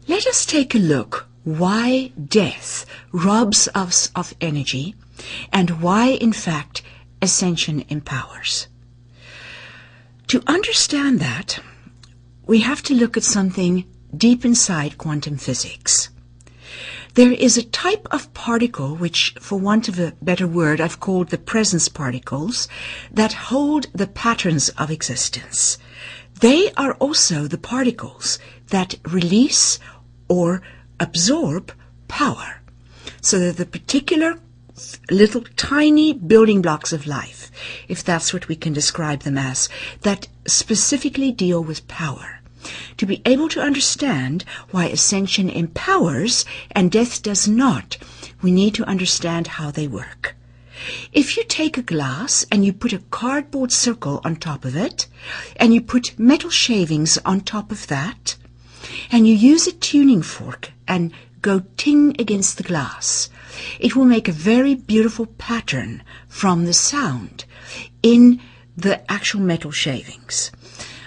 Let us take a look why death robs us of energy and why, in fact, ascension empowers. To understand that, we have to look at something deep inside quantum physics. There is a type of particle which, for want of a better word, I've called the presence particles, that hold the patterns of existence. They are also the particles that release or absorb power. So they're the particular little tiny building blocks of life, if that's what we can describe them as, that specifically deal with power. To be able to understand why ascension empowers and death does not, we need to understand how they work. If you take a glass and you put a cardboard circle on top of it, and you put metal shavings on top of that, and you use a tuning fork and go ting against the glass, it will make a very beautiful pattern from the sound in the actual metal shavings.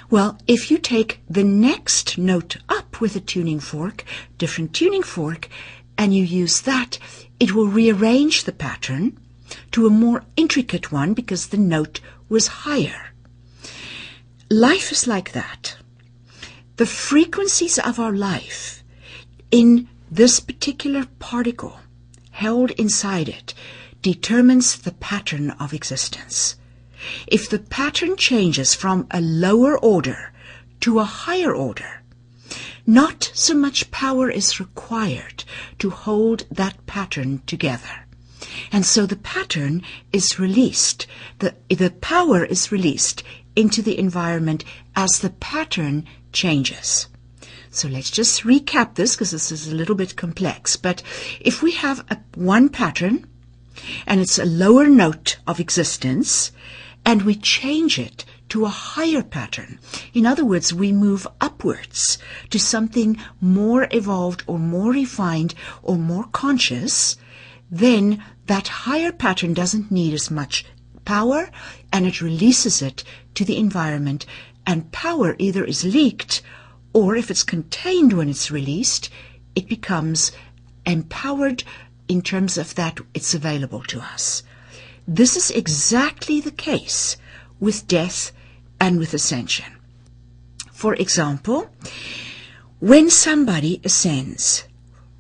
Well, if you take the next note up with a tuning fork, different tuning fork, and you use that, it will rearrange the pattern to a more intricate one because the note was higher. Life is like that. The frequencies of our life in this particular particle held inside it determines the pattern of existence. If the pattern changes from a lower order to a higher order, not so much power is required to hold that pattern together. And so the pattern is released, the power is released into the environment as the pattern changes. So let's just recap this because this is a little bit complex. But if we have one pattern and it's a lower note of existence and we change it to a higher pattern, in other words, we move upwards to something more evolved or more refined or more conscious, then that higher pattern doesn't need as much power and it releases it to the environment, and power either is leaked or if it's contained when it's released, it becomes empowered in terms of that it's available to us. This is exactly the case with death and with ascension. For example, when somebody ascends,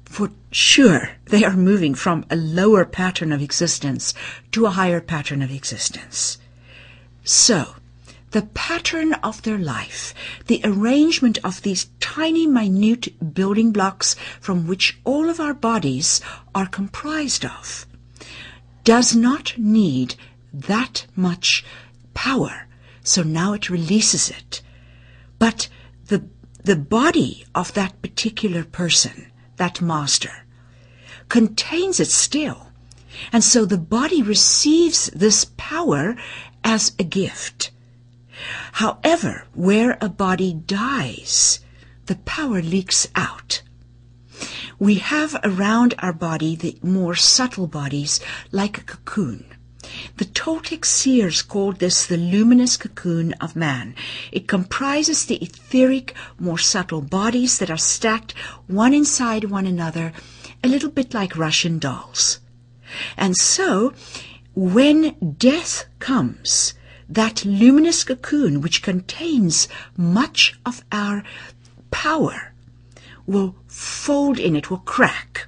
for sure they are moving from a lower pattern of existence to a higher pattern of existence. So, the pattern of their life, the arrangement of these tiny, minute building blocks from which all of our bodies are comprised of, does not need that much power. So now it releases it. But the body of that particular person, that master, contains it still. And so the body receives this power as a gift. However, where a body dies, the power leaks out. We have around our body the more subtle bodies like a cocoon. The Toltec seers called this the luminous cocoon of man. It comprises the etheric, more subtle bodies that are stacked one inside one another, a little bit like Russian dolls. And so, when death comes, that luminous cocoon, which contains much of our power, will fold in, it will crack,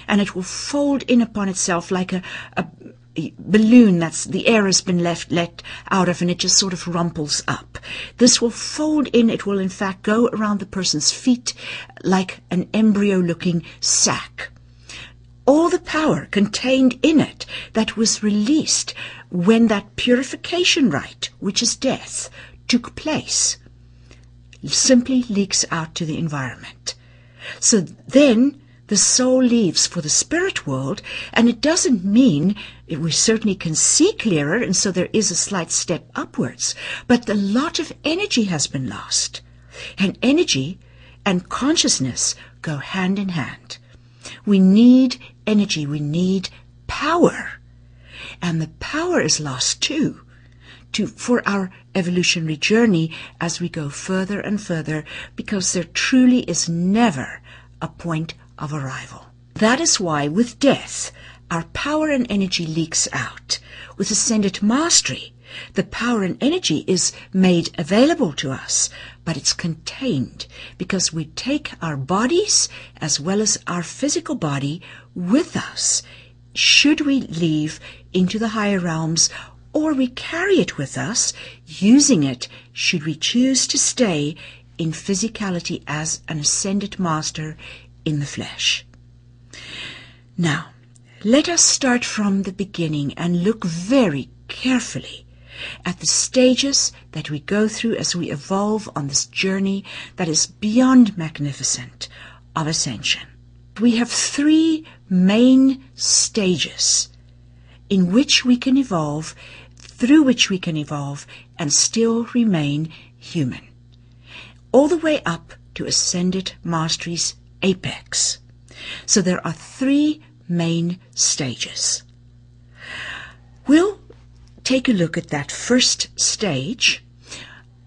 and it will fold in upon itself like a balloon that's the air has been let out of, and it just sort of rumples up. This will fold in, it will in fact go around the person's feet like an embryo-looking sac. All the power contained in it that was released when that purification rite, which is death, took place, simply leaks out to the environment. So then the soul leaves for the spirit world, and it doesn't mean we certainly can see clearer, and so there is a slight step upwards, but a lot of energy has been lost. And energy and consciousness go hand in hand. We need energy, we need power. And the power is lost too, for our evolutionary journey as we go further and further, because there truly is never a point of arrival. That is why with death, our power and energy leaks out. With ascended mastery, the power and energy is made available to us, but it's contained because we take our bodies as well as our physical body with us, should we leave into the higher realms, or we carry it with us, using it should we choose to stay in physicality as an ascended master in the flesh. Now, let us start from the beginning and look very carefully at the stages that we go through as we evolve on this journey that is beyond magnificent of ascension. We have 3 main stages in which we can evolve, through which we can evolve and still remain human, all the way up to ascended mastery's apex. So there are 3 main stages. We'll take a look at that first stage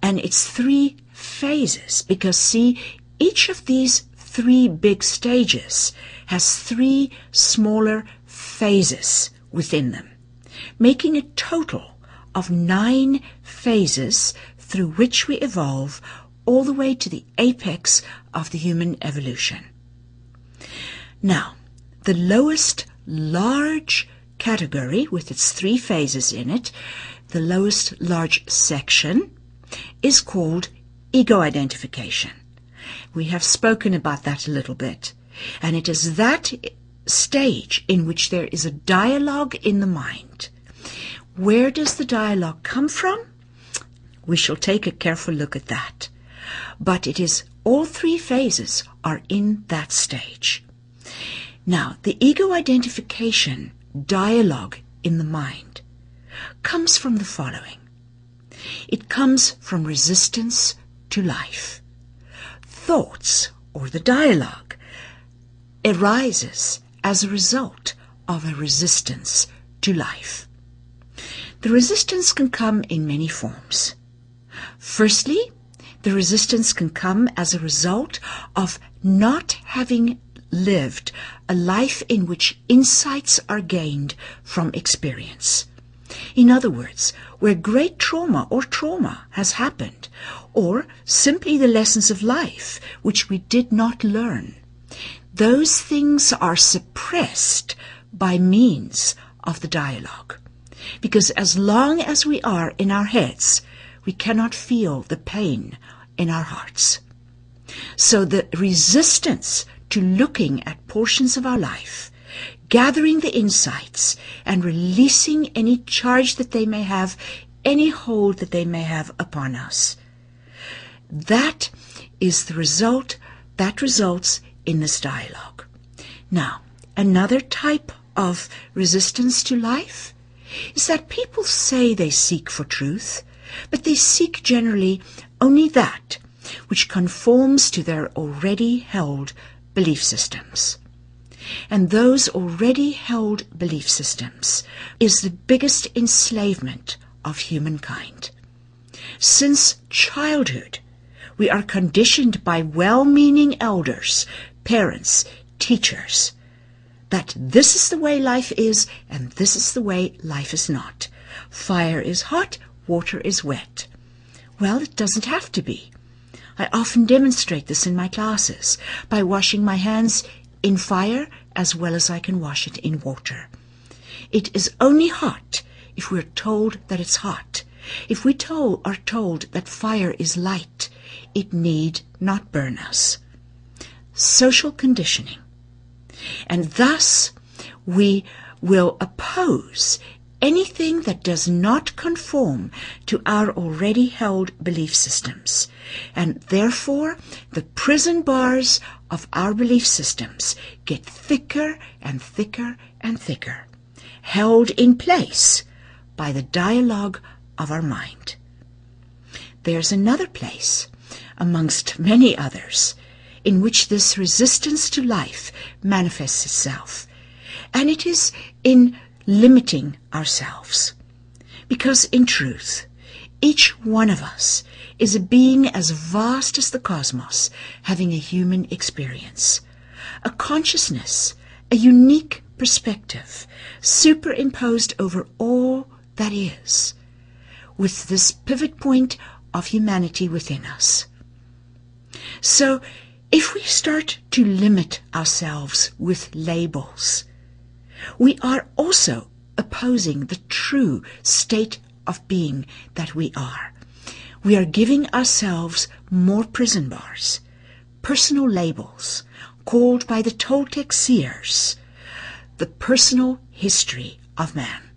and its 3 phases, because see, each of these 3 big stages has 3 smaller phases within them, making a total of 9 phases through which we evolve all the way to the apex of the human evolution. Now, the lowest large category with its 3 phases in it, the lowest large section, is called ego identification. We have spoken about that a little bit, and it is that stage in which there is a dialogue in the mind. Where does the dialogue come from? We shall take a careful look at that. But it is all 3 phases are in that stage. Now, the ego identification dialogue in the mind comes from the following. It comes from resistance to life. Thoughts, or the dialogue, arises as a result of a resistance to life. The resistance can come in many forms. Firstly, the resistance can come as a result of not having lived a life in which insights are gained from experience. In other words, where great trauma has happened, or simply the lessons of life which we did not learn, those things are suppressed by means of the dialogue. Because as long as we are in our heads, we cannot feel the pain in our hearts. So the resistance to looking at portions of our life, gathering the insights, and releasing any charge that they may have, any hold that they may have upon us, that is the result that results in this dialogue. Now, another type of resistance to life is that people say they seek for truth, but they seek generally only that which conforms to their already held belief systems. And those already held belief systems is the biggest enslavement of humankind. Since childhood, we are conditioned by well-meaning elders, parents, teachers, that this is the way life is and this is the way life is not. Fire is hot, water is wet. Well, it doesn't have to be. I often demonstrate this in my classes by washing my hands in fire as well as I can wash it in water. It is only hot if we're told that it's hot. If we are told that fire is light, it need not burn us. Social conditioning. And thus we will oppose anything that does not conform to our already held belief systems. And therefore, the prison bars of our belief systems get thicker and thicker and thicker, held in place by the dialogue of our mind. There's another place, amongst many others, in which this resistance to life manifests itself, and it is in limiting ourselves. Because in truth, each one of us is a being as vast as the cosmos, having a human experience, a consciousness, a unique perspective, superimposed over all that is, with this pivot point of humanity within us. So, if we start to limit ourselves with labels, we are also opposing the true state of being that we are. We are giving ourselves more prison bars, personal labels, called by the Toltec seers the personal history of man.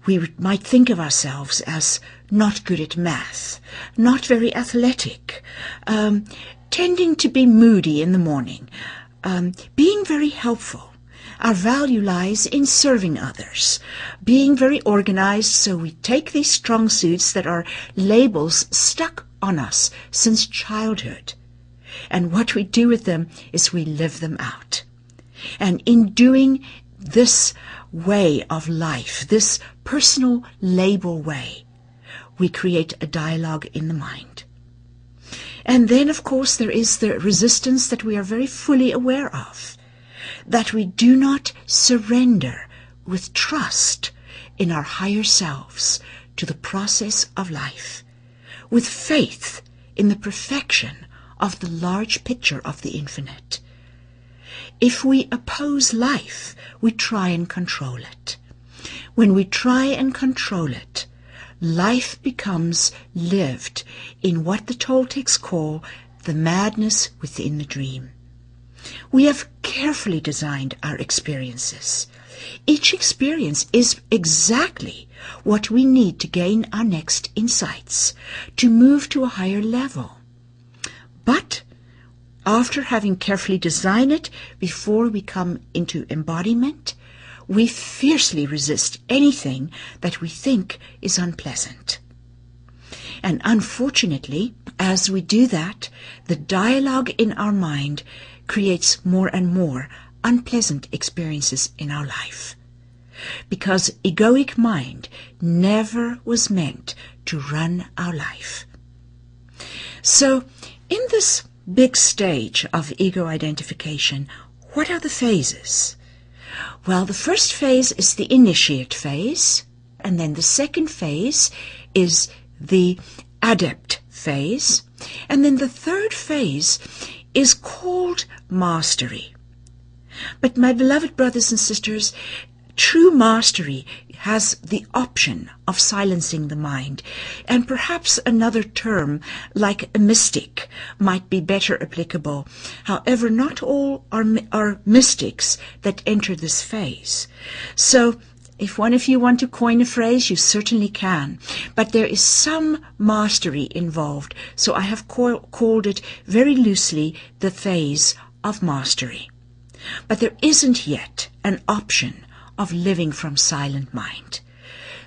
We might think of ourselves as not good at math, not very athletic, tending to be moody in the morning, being very helpful. Our value lies in serving others, being very organized, so we take these strong suits that are labels stuck on us since childhood. And what we do with them is we live them out. And in doing this way of life, this personal label way, we create a dialogue in the mind. And then, of course, there is the resistance that we are very fully aware of, that we do not surrender with trust in our higher selves to the process of life, with faith in the perfection of the large picture of the infinite. If we oppose life, we try and control it. When we try and control it, life becomes lived in what the Toltecs call the madness within the dream. We have carefully designed our experiences. Each experience is exactly what we need to gain our next insights, to move to a higher level. But after having carefully designed it before we come into embodiment, we fiercely resist anything that we think is unpleasant. And unfortunately, as we do that, the dialogue in our mind creates more and more unpleasant experiences in our life. Because egoic mind never was meant to run our life. So, in this big stage of ego identification, what are the phases? Well, the first phase is the initiate phase, and then the second phase is the adept phase, and then the third phase is called mastery. But my beloved brothers and sisters, true mastery has the option of silencing the mind, and perhaps another term like a mystic might be better applicable. However, not all are mystics that enter this phase. So if one of you want to coin a phrase, you certainly can. But there is some mastery involved, so I have called it very loosely the phase of mastery. But there isn't yet an option of living from silent mind.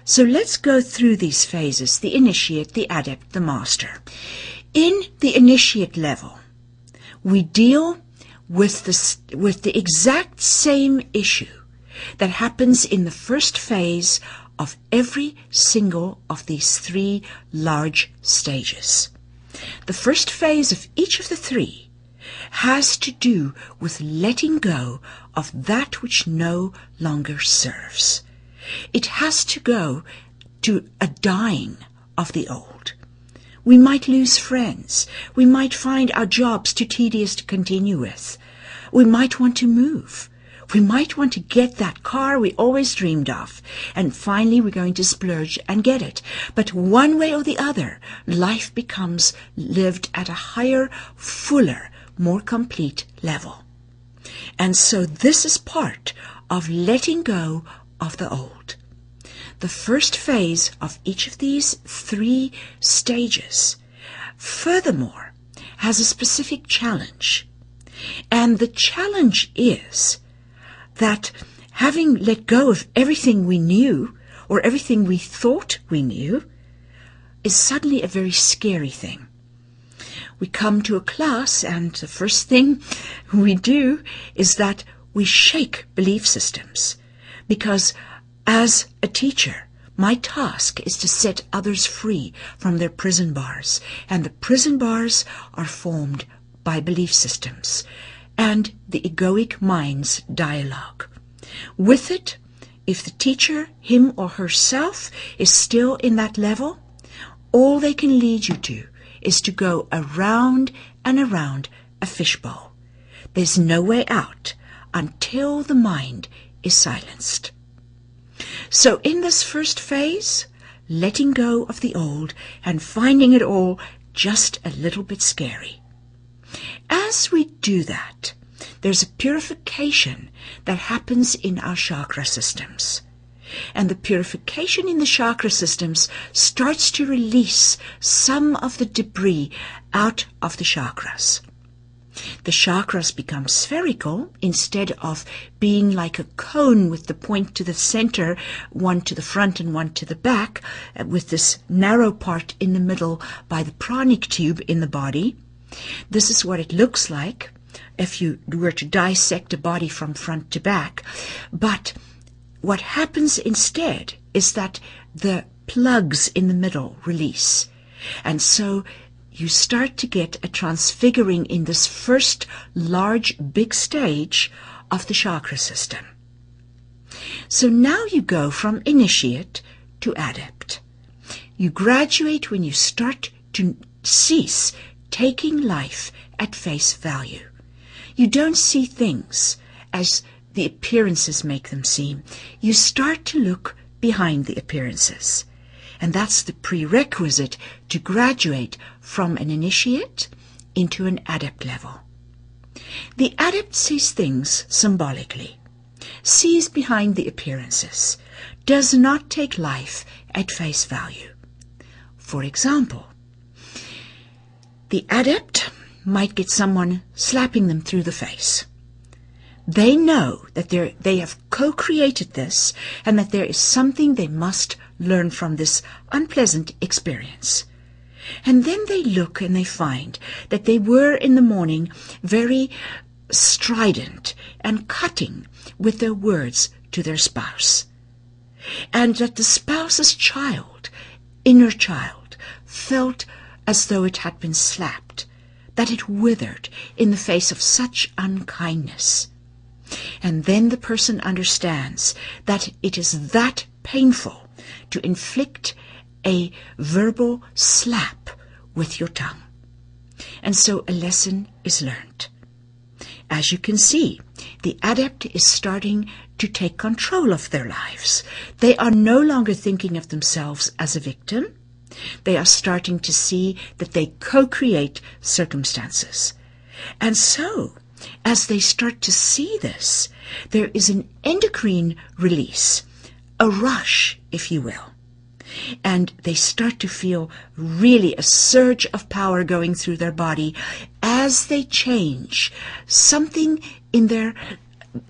So let's go through these phases, the initiate, the adept, the master. In the initiate level, we deal with the exact same issue that happens in the first phase of every single of these three large stages. The first phase of each of the three has to do with letting go of that which no longer serves. It has to go to a dying of the old. We might lose friends. We might find our jobs too tedious to continue with. We might want to move. We might want to get that car we always dreamed of, and finally we're going to splurge and get it. But one way or the other, life becomes lived at a higher, fuller, more complete level. And so this is part of letting go of the old. The first phase of each of these 3 stages, furthermore, has a specific challenge. And the challenge is that having let go of everything we knew, or everything we thought we knew, is suddenly a very scary thing. We come to a class, and the first thing we do is that we shake belief systems. Because as a teacher, my task is to set others free from their prison bars. And the prison bars are formed by belief systems and the egoic mind's dialogue. With it, if the teacher, him or herself, is still in that level, all they can lead you to is to go around and around a fishbowl. There's no way out until the mind is silenced. So in this first phase, letting go of the old and finding it all just a little bit scary. As we do that, there's a purification that happens in our chakra systems. And the purification in the chakra systems starts to release some of the debris out of the chakras. The chakras become spherical instead of being like a cone with the point to the center, one to the front and one to the back, with this narrow part in the middle by the pranic tube in the body. This is what it looks like if you were to dissect a body from front to back. But what happens instead is that the plugs in the middle release. And so you start to get a transfiguring in this first large, big stage of the chakra system. So now you go from initiate to adept. You graduate when you start to cease taking life at face value. You don't see things as the appearances make them seem. You start to look behind the appearances. And that's the prerequisite to graduate from an initiate into an adept level. The adept sees things symbolically, sees behind the appearances, does not take life at face value. For example, the adept might get someone slapping them through the face. They know that they have co-created this and that there is something they must learn from this unpleasant experience. And then they look and they find that they were in the morning very strident and cutting with their words to their spouse. And that the spouse's child, inner child, felt as though it had been slapped, that it withered in the face of such unkindness. And then the person understands that it is that painful to inflict a verbal slap with your tongue. And so a lesson is learned. As you can see, the adept is starting to take control of their lives. They are no longer thinking of themselves as a victim. They are starting to see that they co-create circumstances. And so, as they start to see this, there is an endocrine release, a rush, if you will. And they start to feel really a surge of power going through their body as they change something in their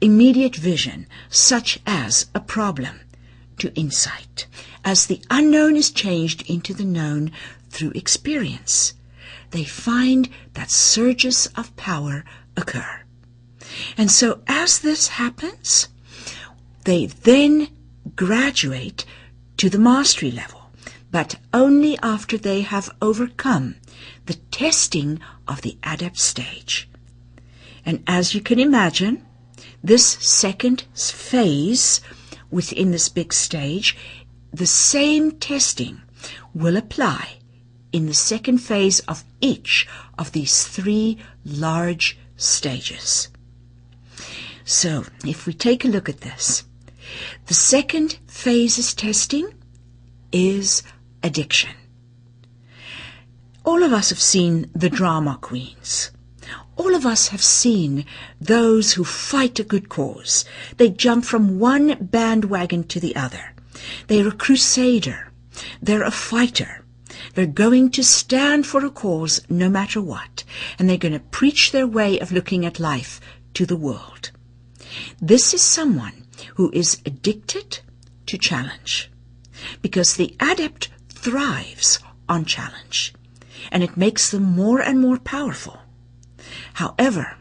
immediate vision, such as a problem, to insight, as the unknown is changed into the known through experience. They find that surges of power occur. And so as this happens, they then graduate to the mastery level, but only after they have overcome the testing of the adept stage. And as you can imagine, this second phase within this big stage, the same testing will apply in the second phase of each of these 3 large stages. So, if we take a look at this, the second phase's testing is addiction. All of us have seen the drama queens. All of us have seen those who fight a good cause. They jump from one bandwagon to the other. They're a crusader. They're a fighter. They're going to stand for a cause no matter what, and they're going to preach their way of looking at life to the world. This is someone who is addicted to challenge, because the adept thrives on challenge, and it makes them more and more powerful. However,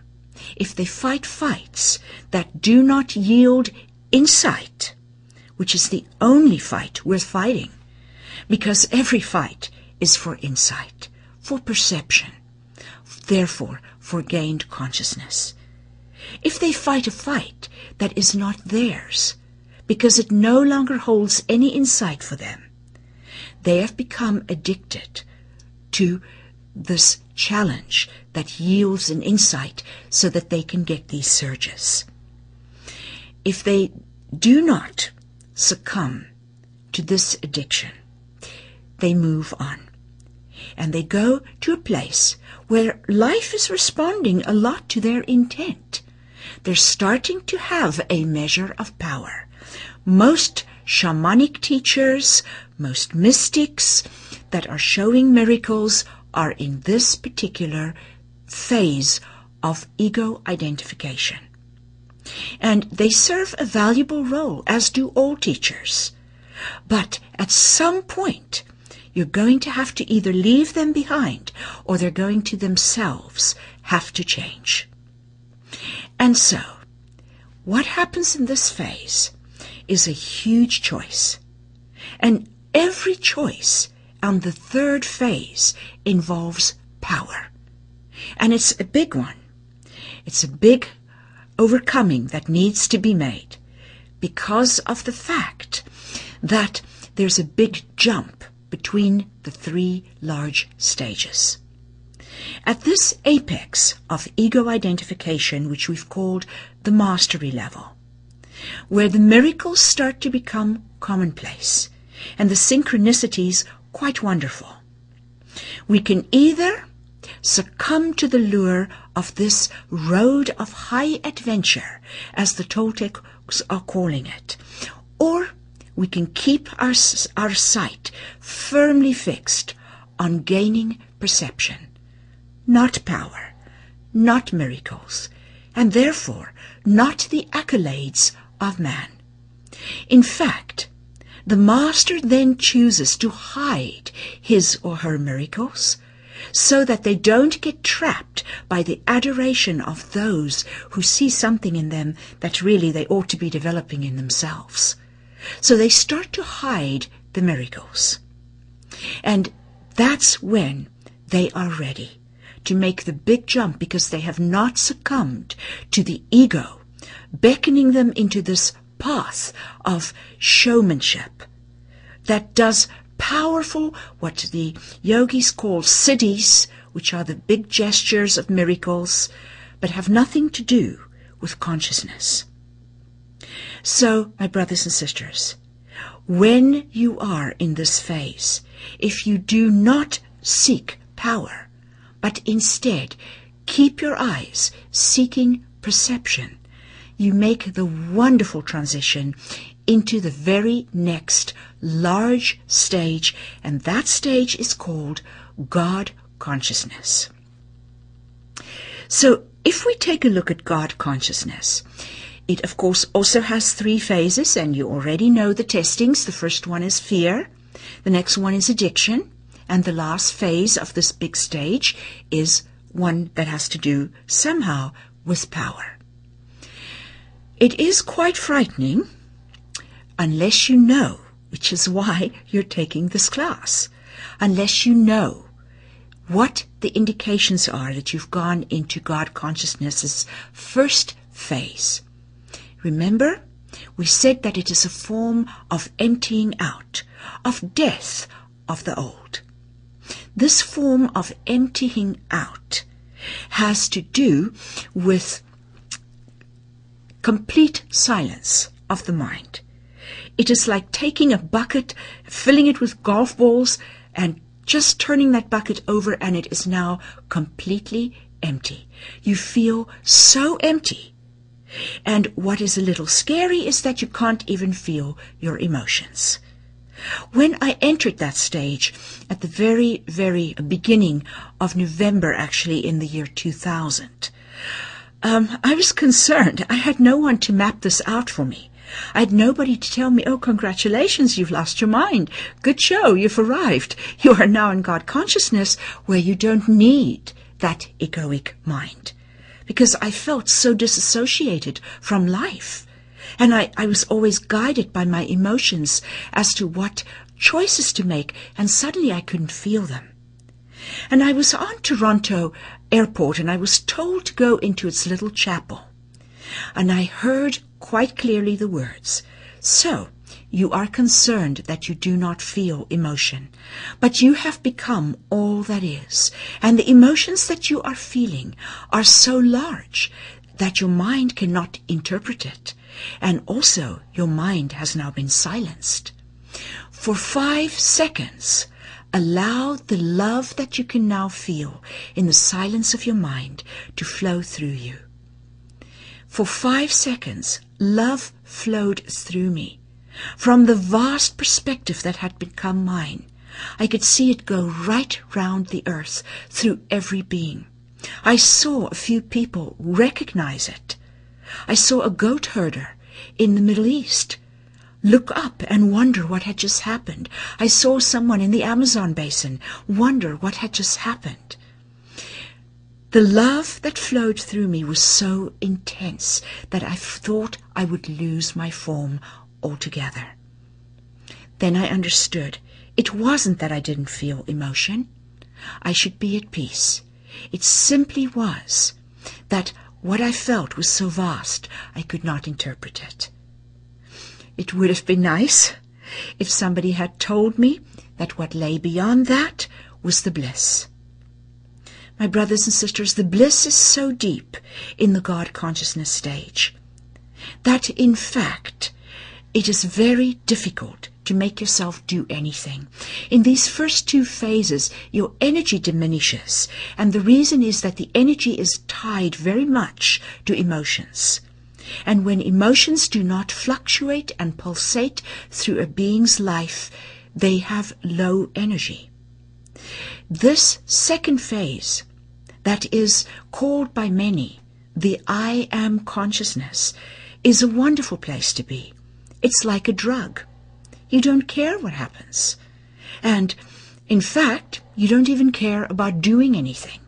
if they fight fights that do not yield insight, which is the only fight worth fighting, because every fight is for insight, for perception, therefore for gained consciousness. If they fight a fight that is not theirs, because it no longer holds any insight for them, they have become addicted to this challenge that yields an insight so that they can get these surges. If they do not succumb to this addiction, they move on. And they go to a place where life is responding a lot to their intent. They're starting to have a measure of power. Most shamanic teachers, most mystics that are showing miracles are in this particular phase of ego identification. And they serve a valuable role, as do all teachers. But at some point, you're going to have to either leave them behind, or they're going to themselves have to change. And so, what happens in this phase is a huge choice. And every choice on the third phase involves power. And it's a big one. It's a big overcoming that needs to be made because of the fact that there's a big jump between the three large stages. At this apex of ego identification, which we've called the mastery level, where the miracles start to become commonplace and the synchronicities quite wonderful, we can either succumb to the lure of this road of high adventure, as the Toltecs are calling it, or we can keep our sight firmly fixed on gaining perception, not power, not miracles, and therefore not the accolades of man. In fact, the master then chooses to hide his or her miracles so that they don't get trapped by the adoration of those who see something in them that really they ought to be developing in themselves. So they start to hide the miracles. And that's when they are ready to make the big jump, because they have not succumbed to the ego beckoning them into this path of showmanship that does powerful, what the yogis call siddhis, which are the big gestures of miracles, but have nothing to do with consciousness. So, my brothers and sisters, when you are in this phase, if you do not seek power, but instead keep your eyes seeking perception, you make the wonderful transition into the very next large stage, and that stage is called God consciousness. So, if we take a look at God consciousness, it, of course, also has three phases, and you already know the testings. The first one is fear, the next one is addiction, and the last phase of this big stage is one that has to do somehow with power. It is quite frightening unless you know, which is why you're taking this class, unless you know what the indications are that you've gone into God consciousness's first phase. Remember, we said that it is a form of emptying out, of death of the old. This form of emptying out has to do with complete silence of the mind. It is like taking a bucket, filling it with golf balls, and just turning that bucket over, and it is now completely empty. You feel so empty. And what is a little scary is that you can't even feel your emotions. When I entered that stage at the very, very beginning of November, actually in the year 2000, I was concerned. I had no one to map this out for me. I had nobody to tell me, oh, congratulations, you've lost your mind. Good show, you've arrived. You are now in God consciousness where you don't need that egoic mind. Because I felt so disassociated from life. And I was always guided by my emotions as to what choices to make, and suddenly I couldn't feel them. And I was on Toronto airport, and I was told to go into its little chapel. And I heard quite clearly the words, so you are concerned that you do not feel emotion, but you have become all that is, and the emotions that you are feeling are so large that your mind cannot interpret it, and also your mind has now been silenced. For 5 seconds, allow the love that you can now feel in the silence of your mind to flow through you. For 5 seconds, love flowed through me. From the vast perspective that had become mine, I could see it go right round the earth, through every being. I saw a few people recognize it. I saw a goat herder in the Middle East look up and wonder what had just happened. I saw someone in the Amazon basin wonder what had just happened. The love that flowed through me was so intense that I thought I would lose my form altogether. Then I understood. It wasn't that I didn't feel emotion. I should be at peace. It simply was that what I felt was so vast I could not interpret it. It would have been nice if somebody had told me that what lay beyond that was the bliss. My brothers and sisters, the bliss is so deep in the God consciousness stage that, in fact, it is very difficult to make yourself do anything. In these first 2 phases, your energy diminishes, and the reason is that the energy is tied very much to emotions. And when emotions do not fluctuate and pulsate through a being's life, they have low energy. This second phase, that is called by many the I am consciousness, is a wonderful place to be. It's like a drug. You don't care what happens. And, in fact, you don't even care about doing anything.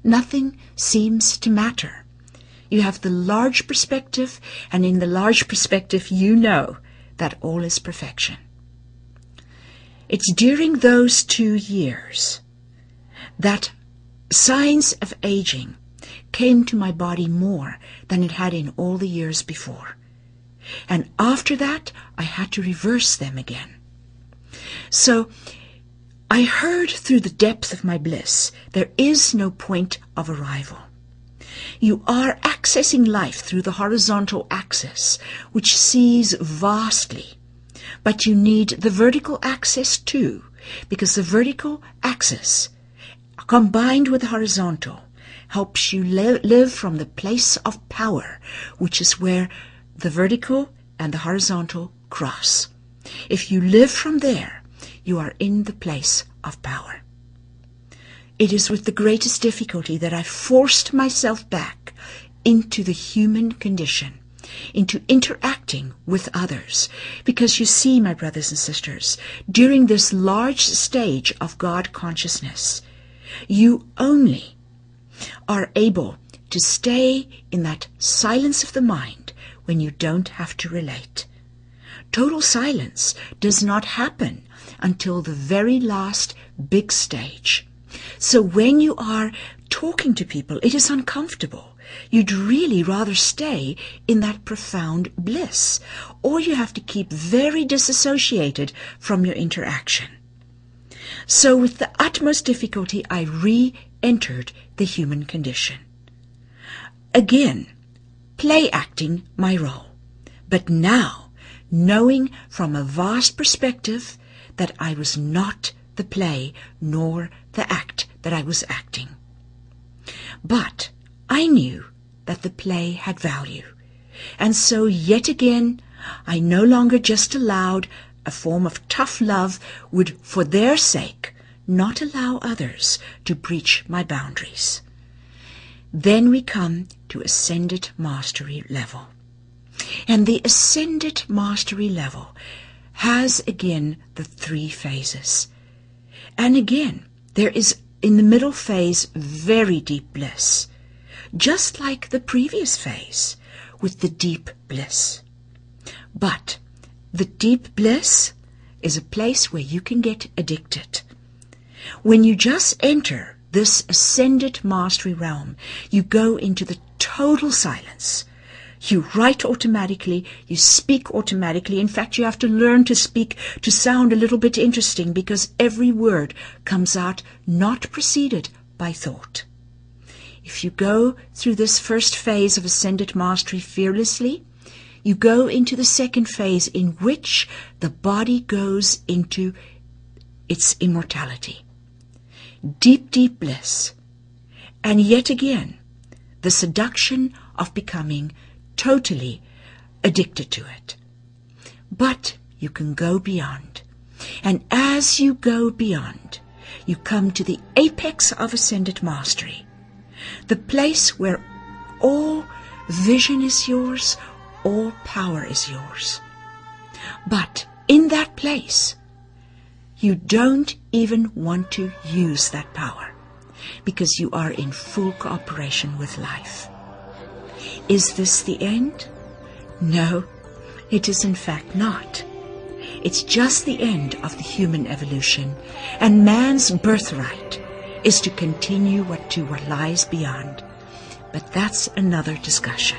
Nothing seems to matter. You have the large perspective, and in the large perspective you know that all is perfection. It's during those 2 years that signs of aging came to my body more than it had in all the years before. And after that, I had to reverse them again. So I heard through the depth of my bliss, there is no point of arrival. You are accessing life through the horizontal axis, which sees vastly. But you need the vertical axis too, because the vertical axis, combined with the horizontal, helps you live from the place of power, which is where the vertical and the horizontal cross. If you live from there, you are in the place of power. It is with the greatest difficulty that I forced myself back into the human condition, into interacting with others. Because you see, my brothers and sisters, during this large stage of God consciousness, you only are able to stay in that silence of the mind when you don't have to relate. Total silence does not happen until the very last big stage. So when you are talking to people, it is uncomfortable. You'd really rather stay in that profound bliss, or you have to keep very disassociated from your interaction. So with the utmost difficulty, I re-entered the human condition. Again, play acting my role, but now knowing from a vast perspective that I was not the play nor the act that I was acting. But I knew that the play had value, and so yet again I no longer just allowed a form of tough love would, for their sake, not allow others to breach my boundaries. Then we come to ascended mastery level. And the ascended mastery level has again the 3 phases. And again, there is in the middle phase very deep bliss, just like the previous phase with the deep bliss. But the deep bliss is a place where you can get addicted. When you just enter this ascended mastery realm, you go into the total silence. You write automatically, you speak automatically. In fact, you have to learn to speak to sound a little bit interesting, because every word comes out not preceded by thought. If you go through this first phase of ascended mastery fearlessly, you go into the second phase, in which the body goes into its immortality. Deep, deep bliss. And yet again, the seduction of becoming totally addicted to it. But you can go beyond. And as you go beyond, you come to the apex of ascended mastery, the place where all vision is yours, all power is yours. But in that place, you don't even want to use that power, because you are in full cooperation with life. Is this the end? No, it is in fact not. It's just the end of the human evolution, and man's birthright is to continue what lies beyond. But that's another discussion.